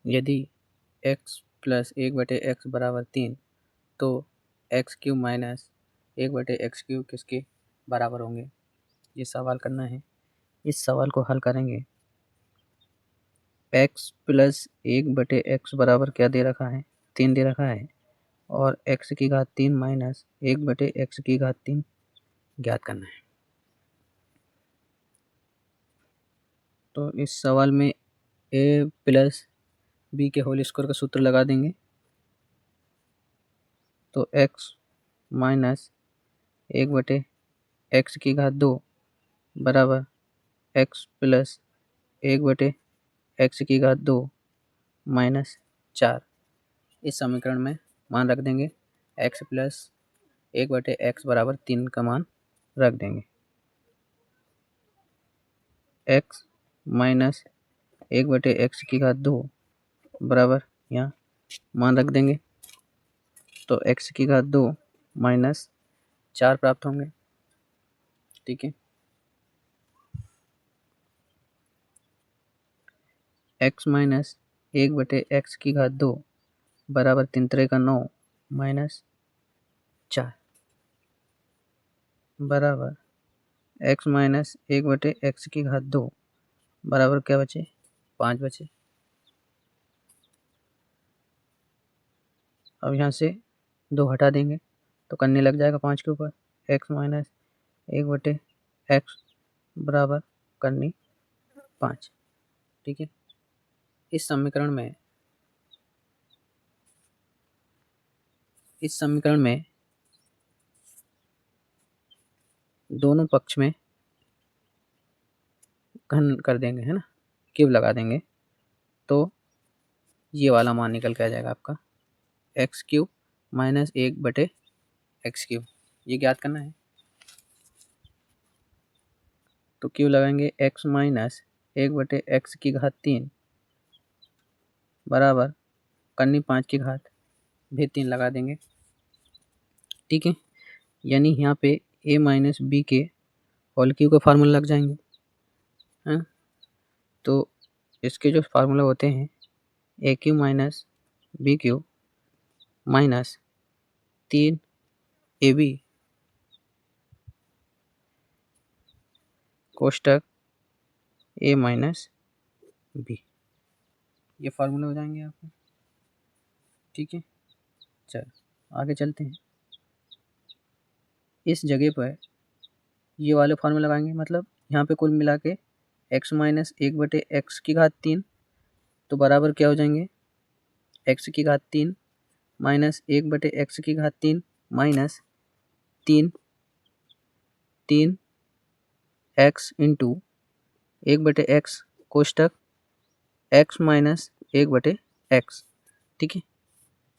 यदि x plus 1/x बराबर 3 तो x³ माइनस 1/x³ किसके बराबर होंगे, ये सवाल करना है। इस सवाल को हल करेंगे। x प्लस 1/x बराबर क्या दे रखा है, 3 दे रखा है, और x³ माइनस 1/x³ ज्ञात करना है। तो इस सवाल में a प्लस b के होल स्क्वायर का सूत्र लगा देंगे। तो x माइनस 1/x² बराबर x प्लस 1/x² माइनस 4। इस समीकरण में मान रख देंगे। x प्लस 1/x बराबर 3 का मान रख देंगे। x माइनस 1/x² बराबर यहाँ मान रख देंगे। तो x² माइनस 4 प्राप्त होंगे। ठीक है, x माइनस 1/x² बराबर 3 3 का 9 माइनस 4 बराबर x माइनस 1/x² बराबर क्या बचे, 5 बचे। अब यहाँ से 2 हटा देंगे तो करने लग जाएगा 5 के ऊपर। x माइनस 1/x बराबर करनी 5। ठीक है, इस समीकरण में दोनों पक्ष में घन कर देंगे, है ना, क्यूब लगा देंगे। तो ये वाला मान निकल के आ जाएगा आपका x³ माइनस 1/x³। ये ज्ञात करना है। तो क्यूब लगाएंगे x माइनस 1/x³ बराबर करनी 5 की घात भी 3 लगा देंगे। ठीक है, यानी यहाँ पे a माइनस बी के होल क्यूब का फार्मूला लग जाएंगे। हाँ, तो इसके जो फार्मूला होते हैं a³ minus b³ minus 3ab कोष्टक a minus b, ये फार्मूला हो जाएंगे आपके। ठीक है, चलो आगे चलते हैं। इस जगह पर ये वाले फार्मूला लगाएंगे, मतलब यहाँ पे कुल मिला के x माइनस 1/x³ तो बराबर क्या हो जाएंगे, x³ minus 1/x³ minus 3 x into 1/x कोष्टक x minus 1/x। ठीक है,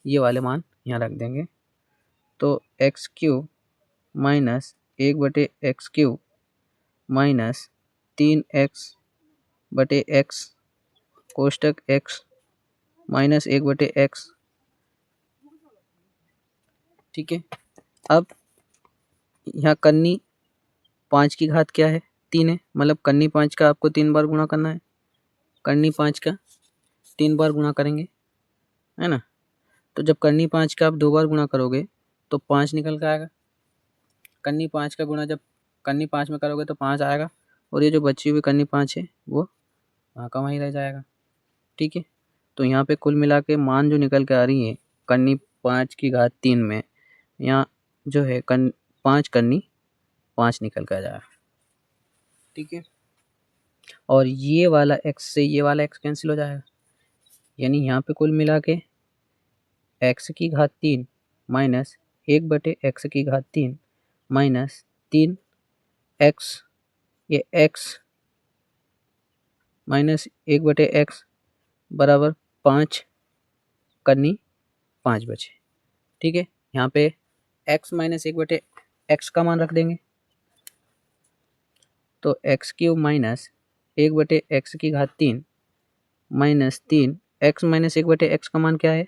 ये वाले मान यहाँ रख देंगे। तो x³ minus 1/x³ minus 3x/x कोष्टक x minus 1/x। ठीक है, अब यहाँ करनी 5 की घात क्या है, 3 है, मतलब करनी 5 का आपको 3 बार गुणा करना है। करनी 5 का 3 बार गुणा करेंगे, है ना। तो जब करनी 5 का आप 2 बार गुणा करोगे तो 5 निकल के आएगा। करनी 5 का गुणा जब करनी 5 में करोगे तो 5 आएगा, और ये जो बची हुई करनी 5 है वो वहाँ का वहीं रह जाएगा। ठीक है, तो यहाँ पे कुल मिला के मान जो निकल के आ रही है करनी 5 की घात 3 में, यहाँ जो है 5 करनी 5 निकल के आ जाएगा। ठीक है, और ये वाला x से ये वाला x कैंसिल हो जाएगा, यानी यहाँ पे कुल मिला के x³ minus 1/x³ minus 3x, ये x माइनस 1/x बराबर 5 करनी 5 बचे। ठीक है, यहाँ पे x माइनस 1/x का मान रख देंगे। तो x³ minus 1/x³ minus 3x minus 1/x का मान क्या है,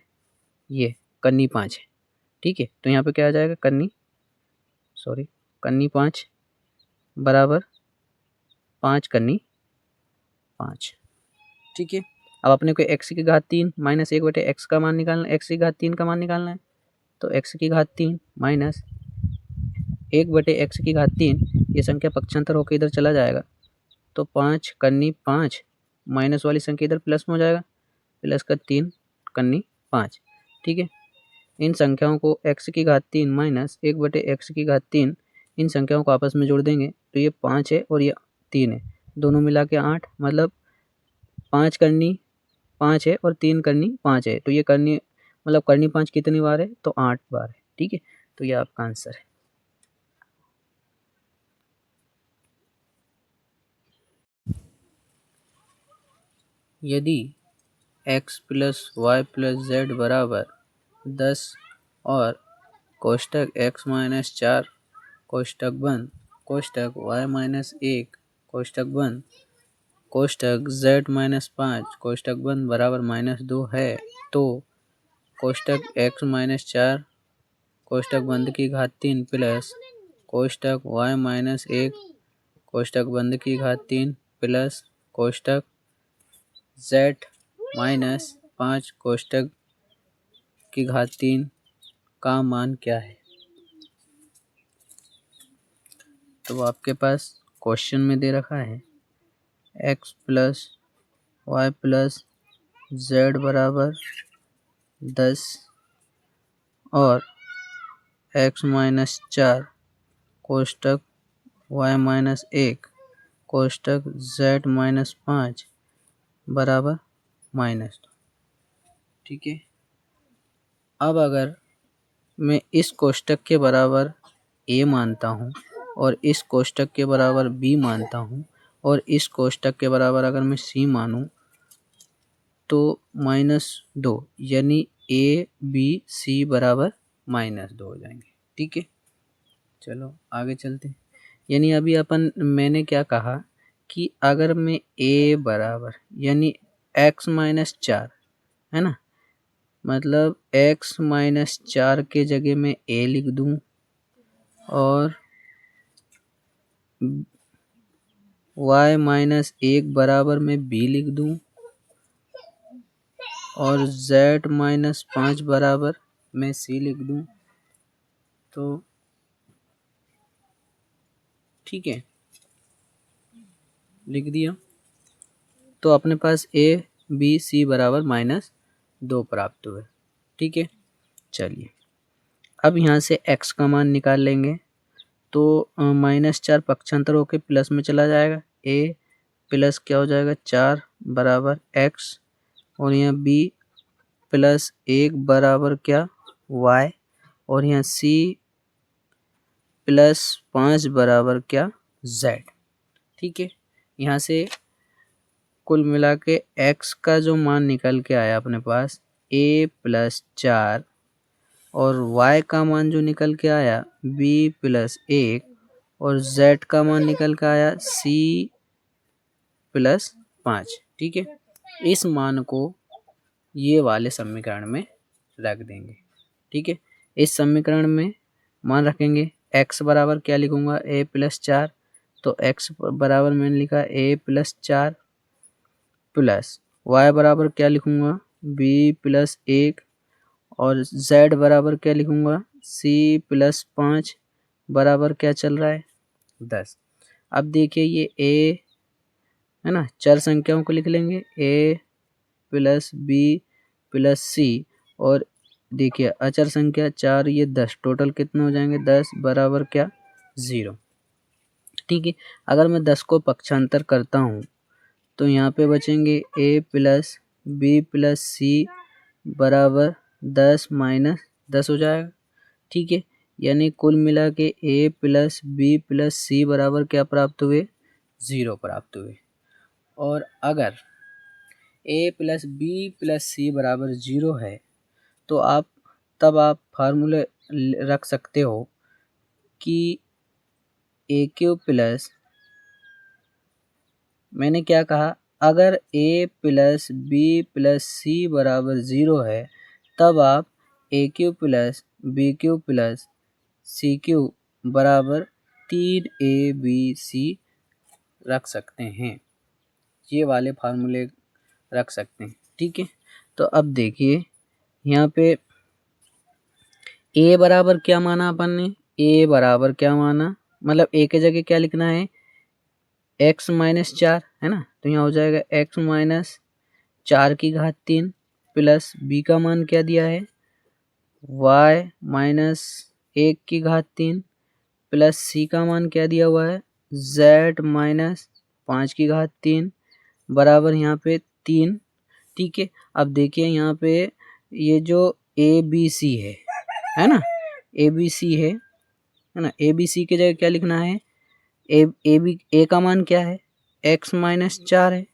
ये करनी 5 है। ठीक है, तो यहाँ पे क्या आ जाएगा, करनी 5 बराबर 5 करनी 5। ठीक है, अब अपने को x की घात 3 माइनस 1/x का मान निकालना, x की घात 3 का मान निकालना है। तो x की घात 3 माइनस 1/x की घात 3, ये संख्या पक्षांतर होकर इधर चला जाएगा। तो 5 कन्नी 5 माइनस वाली संख्या इधर प्लस में हो जाएगा, प्लस का 3 कन्नी 5। ठीक है, इन संख्याओं को x की घात 3 माइनस 1/x की घात 3, इन संख्याओं को आपस में जोड़ देंगे तो ये 5 है और ये 3 है, दोनों मिला के 8, मतलब 5 करनी 5 है और 3 करनी 5 है। तो ये करनी मतलब करनी 5 कितनी बार है, तो 8 बार है। ठीक है, तो ये आपका आंसर है। यदि x plus Y plus Z बराबर 10 और कोष्टक x माइनस 4 कोष्टक बंद कोष्टक y माइनस 1 कोष्टक बंद कोष्टक z माइनस 5 कोष्टक बंद बराबर -2 है, तो कोष्टक x माइनस 4 कोष्टक बंद की घात 3 प्लस कोष्टक y माइनस 1 कोष्टक बंद की घात 3 प्लस कोष्टक z माइनस 5 कोष्टक की घात 3 का मान क्या है। तो आपके पास क्वेश्चन में दे रखा है x plus Y plus Z बराबर 10 और x माइनस 4 कोष्टक y माइनस 1 कोष्टक z माइनस 5 बराबर -2। ठीक है, अब अगर मैं इस कोष्टक के बराबर a मानता हूँ और इस कोष्टक के बराबर b मानता हूँ और इस कोष्टक के बराबर अगर मैं c मानूँ तो -2, यानी a b c बराबर -2 हो जाएंगे। ठीक है, चलो आगे चलते हैं। यानी अभी मैंने क्या कहा कि अगर मैं a बराबर यानी x माइनस 4 है ना, मतलब x माइनस 4 के जगह में a लिख दूं और y माइनस 1 बराबर में b लिख दूं और z माइनस 5 बराबर में c लिख दूं, तो ठीक है लिख दिया, तो अपने पास a b c बराबर -2 प्राप्त हुए। ठीक है, चलिए अब यहाँ से x का मान निकाल लेंगे। तो -4 पक्षांतर होकर प्लस में चला जाएगा, a प्लस क्या हो जाएगा 4 बराबर x और यहाँ b प्लस 1 बराबर क्या y और यहाँ c प्लस 5 बराबर क्या z। ठीक है, यहाँ से कुल मिला के x का जो मान निकल के आया अपने पास a प्लस 4 और y का मान जो निकल के आया b प्लस 1 और z का मान निकल के आया c प्लस 5। ठीक है, इस मान को ये वाले समीकरण में रख देंगे। ठीक है, इस समीकरण में मान रखेंगे, x बराबर क्या लिखूंगा a प्लस 4, तो x बराबर मैंने लिखा a प्लस 4 प्लस y बराबर क्या लिखूंगा b प्लस 1 और z बराबर क्या लिखूंगा c प्लस 5 बराबर क्या चल रहा है 10। अब देखिए ये a है ना, चार संख्याओं को लिख लेंगे a plus b plus c और देखिए अचर संख्या 4 ये 10, टोटल कितने हो जाएंगे 10 बराबर क्या 0। ठीक है, अगर मैं 10 को पक्षांतर करता हूँ तो यहाँ पे बचेंगे a plus b plus c बराबर 10 माइनस 10 हो जाएगा। ठीक है, यानी कुल मिला के a plus b plus c बराबर क्या प्राप्त हुए 0 प्राप्त हुए। और अगर a plus b plus c बराबर 0 है तो तब आप फार्मूले रख सकते हो कि ए क्यूब प्लस, मैंने क्या कहा अगर a plus b plus c बराबर 0 है तब आप A cube plus B cube plus C cube बराबर 3abc रख सकते हैं। ये वाले फार्मूले रख सकते हैं। ठीक है, तो अब देखिए यहाँ पे a बराबर क्या माना अपन ने, a बराबर क्या माना, मतलब a के जगह क्या लिखना है, x माइनस 4 है ना, तो यहाँ हो जाएगा x माइनस 4 की घात 3 प्लस b का मान क्या दिया है, y माइनस 1 की घात 3 प्लस c का मान क्या दिया हुआ है, z माइनस 5 की घात 3 बराबर यहाँ पे 3। ठीक है, अब देखिए यहाँ पे ये जो ए बी सी है ना, ए बी सी है ना, ए बी सी की जगह क्या लिखना है, ए का मान क्या है, x माइनस 4 है,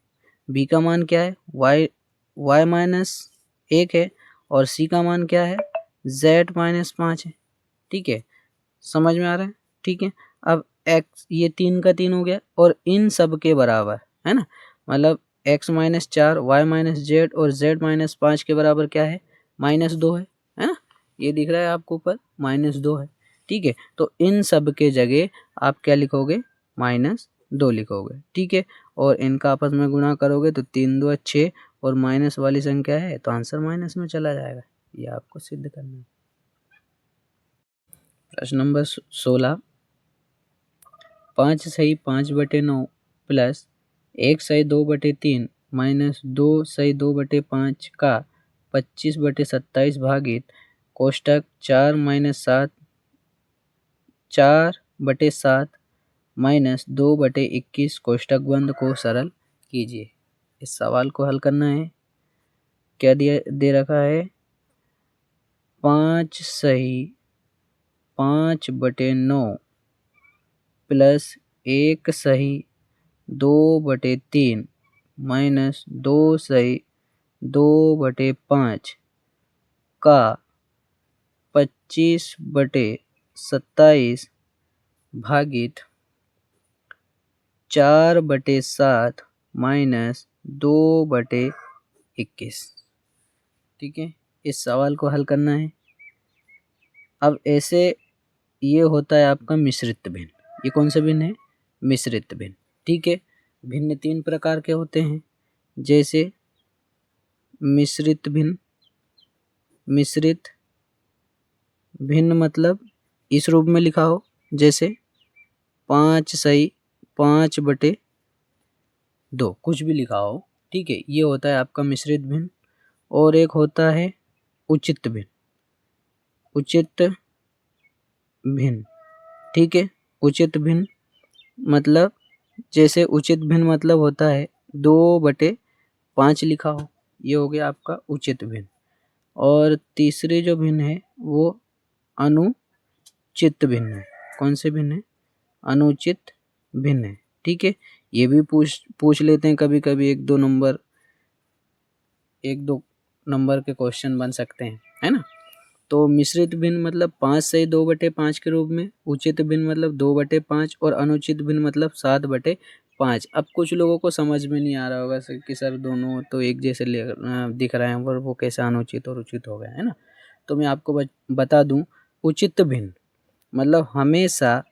b का मान क्या है, y माइनस 1 है, और c का मान क्या है, z माइनस 5 है। ठीक है, समझ में आ रहा है। ठीक है, अब x ये 3 का 3 हो गया और इन सब के बराबर है ना, मतलब x minus 4, Y minus Z और z माइनस 5 के बराबर क्या है, -2 है ना, ये दिख रहा है आपको ऊपर -2 है। ठीक है, तो इन सब के जगह आप क्या लिखोगे, -2 लिखोगे। ठीक है, और इनका आपस में गुणा करोगे तो 3 2 6 और माइनस वाली संख्या है तो आंसर माइनस में चला जाएगा, ये आपको सिद्ध करना है। प्रश्न नंबर 16, 5 सही 5/9 प्लस 1 सही 2/3 माइनस 2 सही 2/5 का 25/27 भागित कोष्टक 4-7 माइनस 2/21 कोष्टक बंद को सरल कीजिए। इस सवाल को हल करना है, क्या दे रखा है, 5 सही 5/9 प्लस 1 सही 2/3 माइनस 2 सही 2/5 का 25/27 भागित 4/7 माइनस 2/21। ठीक है, इस सवाल को हल करना है। अब ऐसे ये होता है आपका मिश्रित भिन्न, ये कौन सा भिन्न है, मिश्रित भिन्न। ठीक है, भिन्न 3 प्रकार के होते हैं, जैसे मिश्रित भिन्न, मिश्रित भिन्न मतलब इस रूप में लिखा हो, जैसे 5 सही 5/2 कुछ भी लिखा हो। ठीक है, ये होता है आपका मिश्रित भिन्न। और एक होता है उचित भिन्न, उचित भिन्न। ठीक है, उचित भिन्न मतलब जैसे उचित भिन्न मतलब होता है 2/5 लिखा हो, ये हो गया आपका उचित भिन्न। और तीसरे जो भिन्न है वो अनुचित भिन्न है। कौन से भिन्न है, अनुचित भिन्न है। ठीक है, ये भी पूछ लेते हैं कभी कभी, 1-2 नंबर के क्वेश्चन बन सकते हैं, है ना। तो मिश्रित भिन्न मतलब 5 सही 2/5 के रूप में, उचित भिन्न मतलब 2/5 और अनुचित भिन्न मतलब 7/5। अब कुछ लोगों को समझ में नहीं आ रहा होगा कि सर दोनों तो एक जैसे दिख रहे हैं, पर वो कैसे अनुचित और उचित हो गए, है ना। तो मैं आपको बता दूं, उचित भिन्न मतलब हमेशा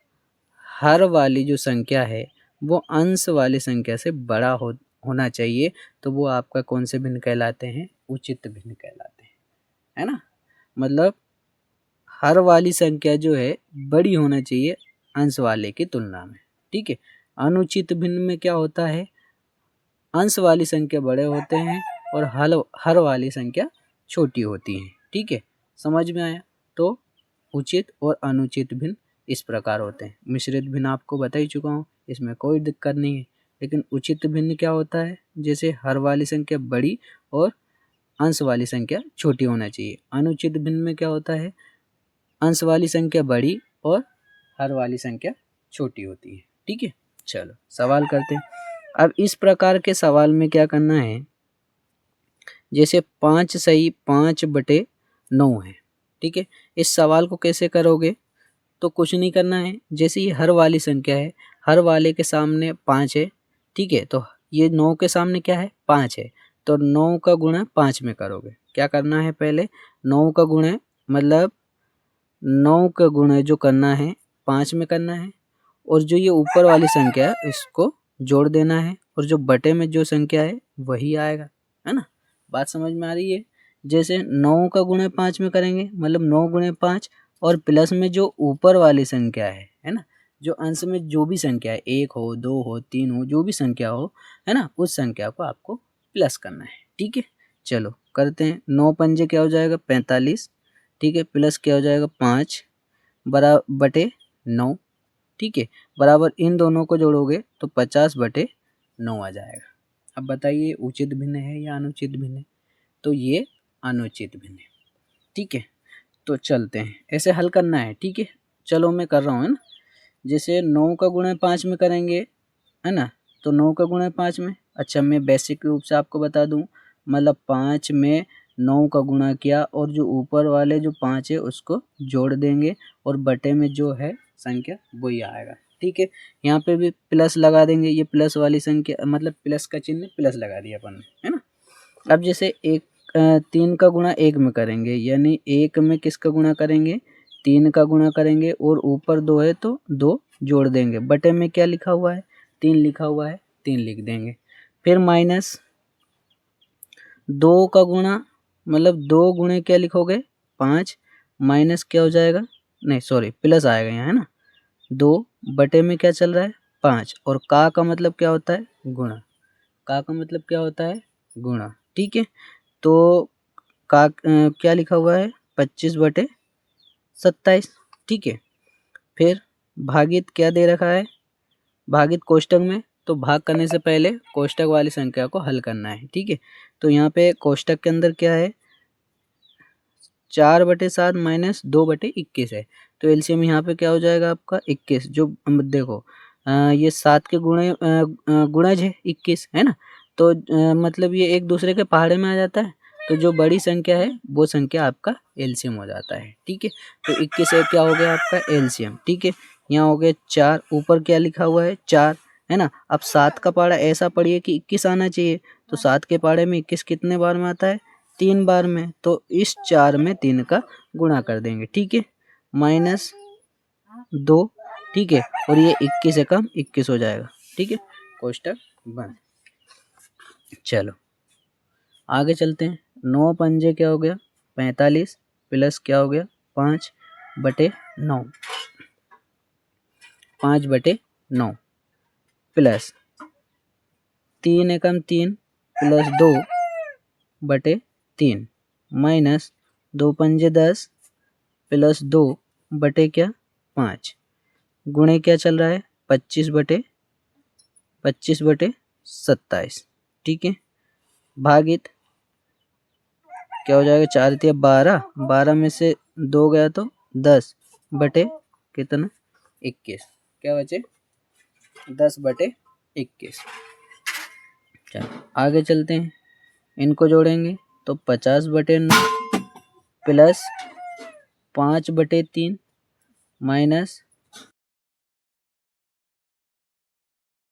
हर वाली जो संख्या है वो अंश वाली संख्या से बड़ा होना चाहिए, तो वो आपका कौन से भिन्न कहलाते हैं, उचित भिन्न कहलाते हैं, है ना। मतलब हर वाली संख्या जो है बड़ी होना चाहिए अंश वाले की तुलना में। ठीक है, अनुचित भिन्न में क्या होता है, अंश वाली संख्या बड़े होते हैं और हर वाली संख्या छोटी होती है। ठीक है, समझ में आया। तो उचित और अनुचित भिन्न इस प्रकार होते हैं। मिश्रित भिन्न आपको बता ही चुका हूँ, इसमें कोई दिक्कत नहीं है। लेकिन उचित भिन्न क्या होता है, जैसे हर वाली संख्या बड़ी और अंश वाली संख्या छोटी होना चाहिए। अनुचित भिन्न में क्या होता है, अंश वाली संख्या बड़ी और हर वाली संख्या छोटी होती है। ठीक है, चलो सवाल करते हैं। अब इस प्रकार के सवाल में क्या करना है, जैसे 5 सही 5/9 है। ठीक है, इस सवाल को कैसे करोगे, तो कुछ नहीं करना है, जैसे ये हर वाली संख्या है, हर वाले के सामने 5 है। ठीक है, तो ये 9 के सामने क्या है, 5 है, तो 9 का गुणा 5 में करोगे। क्या करना है, पहले 9 का गुणा मतलब 9 का गुणा जो करना है 5 में करना है, और जो ये ऊपर वाली संख्या है इसको जोड़ देना है, और जो बटे में जो संख्या है वही आएगा। है ना। बात समझ में आ रही है। जैसे 9 का गुणे 5 में करेंगे, मतलब 9 गुणे 5 और प्लस में जो ऊपर वाली संख्या है ना, जो अंश में जो भी संख्या है, 1 हो, 2 हो, 3 हो, जो भी संख्या हो, है ना, उस संख्या को आपको प्लस करना है। ठीक है, चलो करते हैं। 9 पंजे क्या हो जाएगा 45, ठीक है, प्लस क्या हो जाएगा 5 बटे 9, ठीक है, बराबर इन दोनों को जोड़ोगे तो 50 बटे 9 आ जाएगा। अब बताइए उचित भिन्न है या अनुचित भिन्न है? तो ये अनुचित भिन्न है। ठीक है, तो चलते हैं, ऐसे हल करना है। ठीक है, चलो मैं कर रहा हूँ, है ना। जैसे 9 का गुणा 5 में करेंगे, है ना, तो 9 का गुणा 5 में, अच्छा मैं बेसिक रूप से आपको बता दूं, मतलब 5 में 9 का गुणा किया और जो ऊपर वाले जो 5 है उसको जोड़ देंगे और बटे में जो है संख्या वही आएगा। ठीक है, यहाँ पे भी प्लस लगा देंगे, ये प्लस वाली संख्या मतलब प्लस का चिन्ह प्लस लगा दिया अपन ने, है ना। अब जैसे 3 का गुणा 1 में करेंगे, यानी 1 में किसका गुणा करेंगे 3 का गुणा करेंगे और ऊपर 2 है तो 2 जोड़ देंगे, बटे में क्या लिखा हुआ है 3 लिखा हुआ है, 3 लिख देंगे। फिर माइनस 2 का गुणा, मतलब 2 गुणे क्या लिखोगे 5, माइनस क्या हो जाएगा, नहीं सॉरी प्लस आएगा यहाँ, है ना। 2 बटे में क्या चल रहा है 5 और का मतलब क्या होता है गुणा, का मतलब क्या होता है गुणा। ठीक है, तो क्या लिखा हुआ है 25 बटे 27। ठीक है, फिर भागित क्या दे रखा है, भागित कोष्टक में, तो भाग करने से पहले कोष्टक वाली संख्या को हल करना है। ठीक है, तो यहाँ पे कोष्टक के अंदर क्या है 4 बटे 7 माइनस 2 बटे 21 है, तो एलसीएम यहाँ पे क्या हो जाएगा आपका 21। जो देखो ये 7 के गुणज है 21, है ना, तो मतलब ये एक दूसरे के पहाड़े में आ जाता है, तो जो बड़ी संख्या है वो संख्या आपका एलसीएम हो जाता है। ठीक है, तो 21 से क्या हो गया आपका एलसीएम। ठीक है, यहाँ हो गया 4, ऊपर क्या लिखा हुआ है 4, है ना। अब 7 का पहाड़ा ऐसा पढ़िए कि 21 आना चाहिए, तो 7 के पहाड़े में 21 कितने बार में आता है 3 बार में, तो इस 4 में 3 का गुणा कर देंगे। ठीक है, माइनस 2, ठीक है, और ये 21 से कम 21 हो जाएगा। ठीक है, कोष्टक बंद। चलो आगे चलते हैं। 9 पंजे क्या हो गया 45, प्लस क्या हो गया 5 बटे 9, 5 बटे 9 प्लस 3 एकम 3 प्लस 2 बटे 3 माइनस 2 पंजे 10 प्लस 2 बटे क्या 5, गुणे क्या चल रहा है 25 बटे 27। ठीक है, भागित क्या हो जाएगा 4 तिया 12, 12 में से 2 गया तो 10 बटे कितना 21, क्या बचे 10 बटे 21। चलो आगे चलते हैं, इनको जोड़ेंगे तो 50 बटे 9 प्लस 5 बटे 3 माइनस